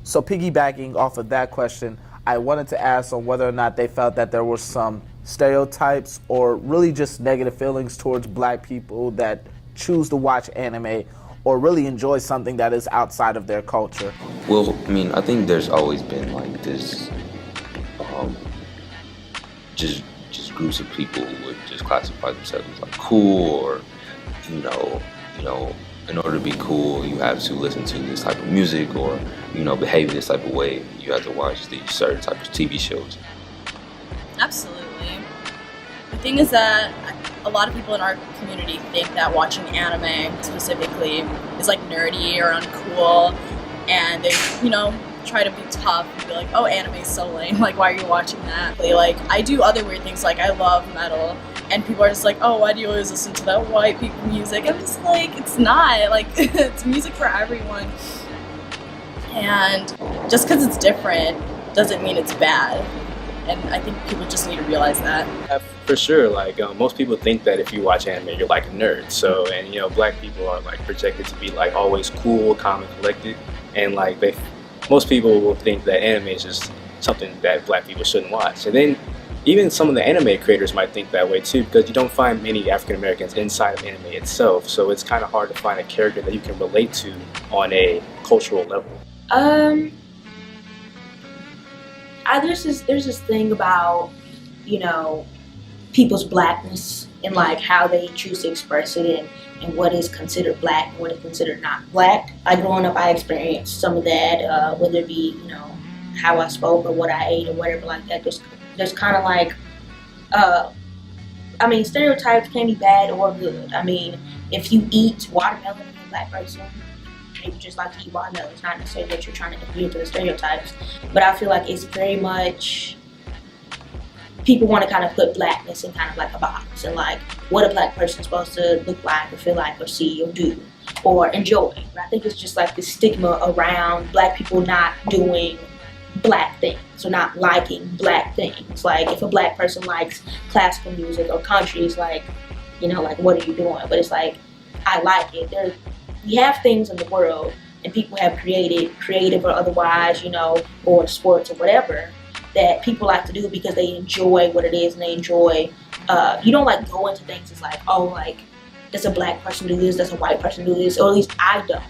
So piggybacking off of that question, I wanted to ask on whether or not they felt that there were some stereotypes or really just negative feelings towards black people that choose to watch anime or really enjoy something that is outside of their culture. Well, I mean, I think there's always been like this, um, just groups of people who would just classify themselves as like cool, or you know, in order to be cool, you have to listen to this type of music, or behave this type of way. You have to watch these certain types of TV shows. Absolutely. The thing is that a lot of people in our community think that watching anime specifically is like nerdy or uncool, and they, try to be tough and be like, oh, anime is so lame, like why are you watching that? Like, I do other weird things, like I love metal, and people are just like, oh, why do you always listen to that white people music? I'm just like, it's not, like, it's music for everyone. And just because it's different doesn't mean it's bad. And I think people just need to realize that. Yeah, for sure, like most people think that if you watch anime, you're like a nerd. So, and black people are like projected to be like always cool, calm, and collected. And like most people will think that anime is just something that black people shouldn't watch. And then even some of the anime creators might think that way too, because you don't find many African Americans inside of anime itself. So it's kind of hard to find a character that you can relate to on a cultural level. There's this thing about, people's blackness and like how they choose to express it, and what is considered black and what is considered not black. Like growing up, I experienced some of that, whether it be, how I spoke or what I ate or whatever like that. There's kind of like, stereotypes can be bad or good. I mean, if you eat watermelon as a black person, you just like to eat watermelon. It's not necessarily that you're trying to adhere to the stereotypes, but I feel like it's very much, people want to kind of put blackness in kind of like a box, and like what a black person is supposed to look like or feel like or see or do or enjoy. But I think it's just like this stigma around black people not doing black things or not liking black things. Like if a black person likes classical music or country, it's like, like what are you doing? But it's like, I like it. We have things in the world, and people have created, creative or otherwise, or sports or whatever, that people like to do because they enjoy what it is, and they enjoy, you don't like go into things as like, oh, like, does a black person do this, does a white person do this, or at least I don't.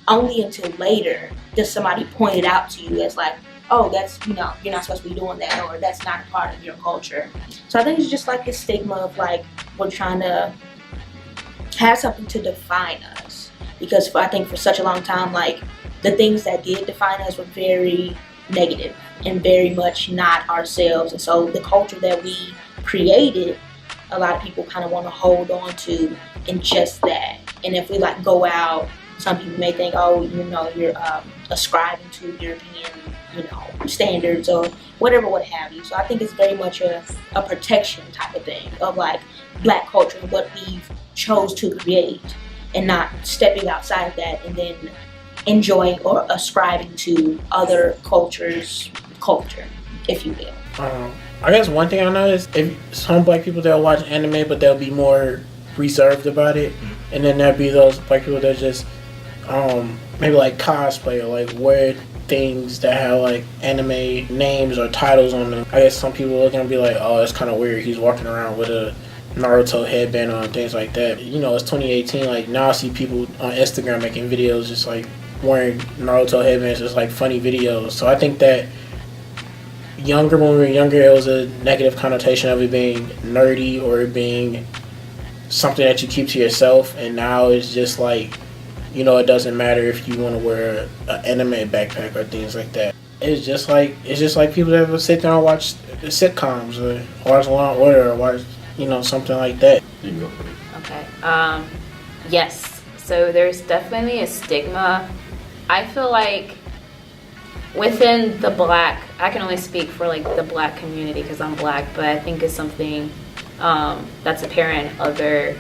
Only until later does somebody point it out to you as like, oh, that's, you're not supposed to be doing that, or that's not a part of your culture. So I think it's just like this stigma of like, we're trying to have something to define us. Because I think for such a long time, like, the things that did define us were very negative and very much not ourselves. And so the culture that we created, a lot of people kind of want to hold on to in just that. And if we like go out, some people may think, oh, you're ascribing to European, standards or whatever, what have you. So I think it's very much a protection type of thing of like black culture and what we've chose to create, and not stepping outside of that and then enjoying or ascribing to other cultures' culture, if you will. I guess one thing I noticed, if some black people, they'll watch anime, but they'll be more reserved about it. And then there'll be those black people that just maybe like cosplay or like wear things that have like anime names or titles on them. I guess some people look and be like, oh, that's kind of weird. He's walking around with a Naruto headband on, things like that. It's 2018. Like now I see people on Instagram making videos just like wearing Naruto headbands, just like funny videos. So I think that when we were younger, it was a negative connotation of it being nerdy or it being something that you keep to yourself. And now it's just like, it doesn't matter if you want to wear an anime backpack or things like that. It's just like people that will sit there and watch the sitcoms or watch Law and Order or watch something like that. Okay. Yes. So there's definitely a stigma. I feel like within the black, I can only speak for like the black community because I'm black, but I think it's something that's apparent in other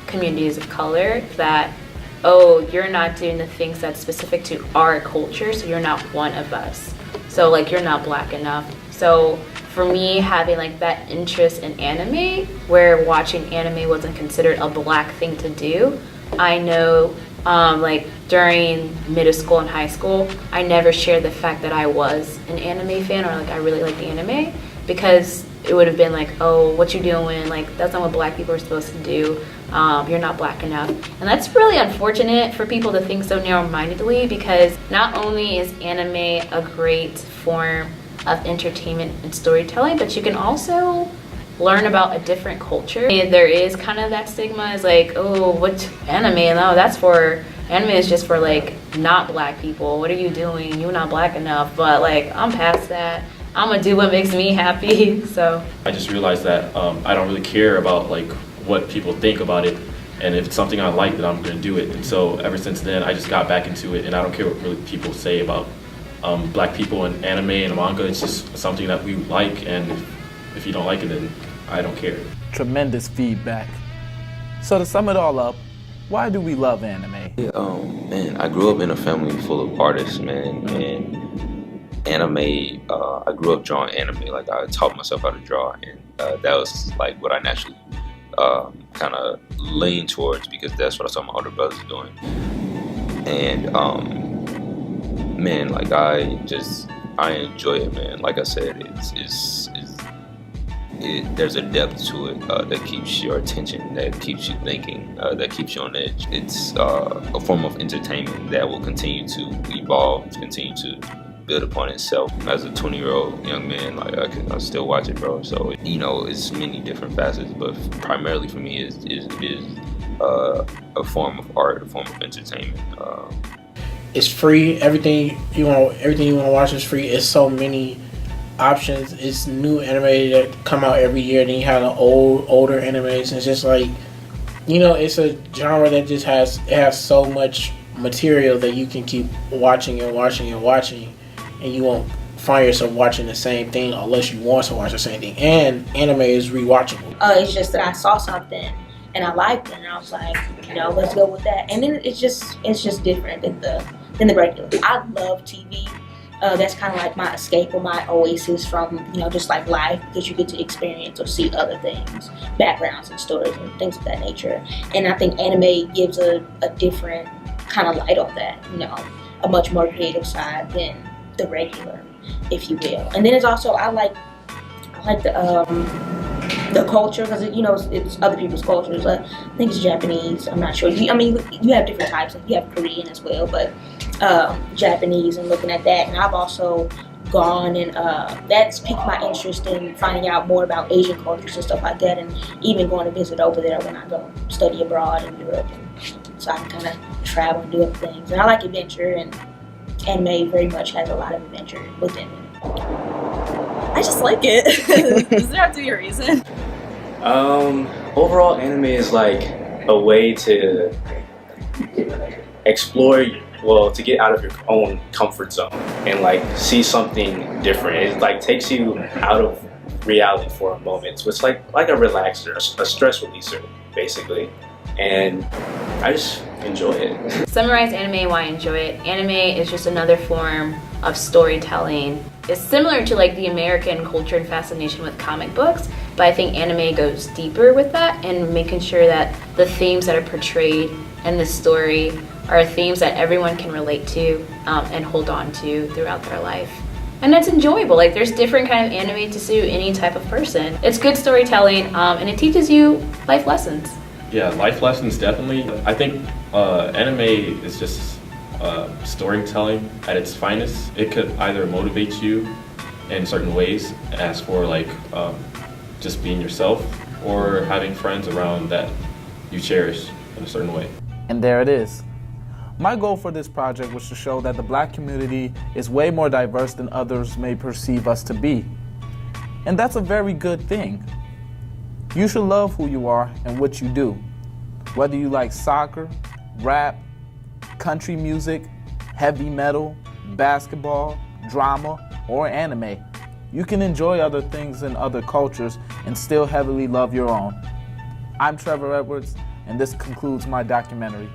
communities of color that, oh, you're not doing the things that's specific to our culture, so you're not one of us. So like you're not black enough. So for me, having like that interest in anime, where watching anime wasn't considered a black thing to do, I know like during middle school and high school, I never shared the fact that I was an anime fan or like I really like the anime, because it would have been like, oh, what you doing? Like, that's not what black people are supposed to do. You're not black enough. And that's really unfortunate for people to think so narrow-mindedly, because not only is anime a great form of entertainment and storytelling, but you can also learn about a different culture. And there is kind of that stigma, is like, oh, what's anime? No, anime is just for like not black people. What are you doing? You're not black enough. But like, I'm past that. I'm gonna do what makes me happy. So I just realized that I don't really care about like what people think about it, and if it's something I like, then I'm gonna do it. And so ever since then, I just got back into it, and I don't care what really people say about black people and anime and manga. It's just something that we like, and if you don't like it, then I don't care. Tremendous feedback. So to sum it all up, why do we love anime? Yeah, man, I grew up in a family full of artists, man, and anime, I grew up drawing anime. Like, I taught myself how to draw, and that was like what I naturally kind of leaned towards, because that's what I saw my older brothers doing. And man, like, I enjoy it, man. Like I said, there's a depth to it that keeps your attention, that keeps you thinking, that keeps you on edge. It's a form of entertainment that will continue to evolve, continue to build upon itself. As a 20-year-old young man, like, I still watch it, bro. So, you know, it's many different facets, but primarily for me is a form of art, a form of entertainment. It's free. Everything you want to watch is free. It's so many options. It's new anime that come out every year. Then you have the older animes. And it's just like, you know, it's a genre that just has so much material that you can keep watching and watching and watching, and you won't find yourself watching the same thing unless you want to watch the same thing. And anime is rewatchable. It's just that I saw something and I liked it, and I was like, you know, let's go with that. And then it's just different than the regular. I love TV. That's kind of like my escape or my oasis from, you know, just like life, because you get to experience or see other things, backgrounds and stories and things of that nature. And I think anime gives a different kind of light on that, you know, a much more creative side than the regular, if you will. And then it's also, I like the culture, because you know, it's other people's cultures. I think it's Japanese. I'm not sure. You have different types. Like, you have Korean as well, but Japanese, and looking at that. And I've also gone and that's piqued my interest in finding out more about Asian cultures and stuff like that, and even going to visit over there when I go study abroad in Europe, and so I can kind of travel and do other things. And I like adventure, and anime very much has a lot of adventure within it. I just like it. Does there have to be a reason? Overall, anime is like a way to explore, to get out of your own comfort zone and like see something different. It like takes you out of reality for a moment. So it's like a relaxer, a stress releaser, basically. And I just enjoy it. Summarize anime and why I enjoy it. Anime is just another form of storytelling. It's similar to like the American culture and fascination with comic books, but I think anime goes deeper with that, and making sure that the themes that are portrayed in the story are themes that everyone can relate to and hold on to throughout their life. And that's enjoyable. Like, there's different kind of anime to suit any type of person. It's good storytelling, and it teaches you life lessons. Yeah, life lessons, definitely. I think anime is just storytelling at its finest. It could either motivate you in certain ways, as for like just being yourself, or having friends around that you cherish in a certain way. And there it is. My goal for this project was to show that the Black community is way more diverse than others may perceive us to be. And that's a very good thing. You should love who you are and what you do. Whether you like soccer, rap, country music, heavy metal, basketball, drama, or anime, you can enjoy other things in other cultures and still heavily love your own. I'm Trevor Edwards, and this concludes my documentary.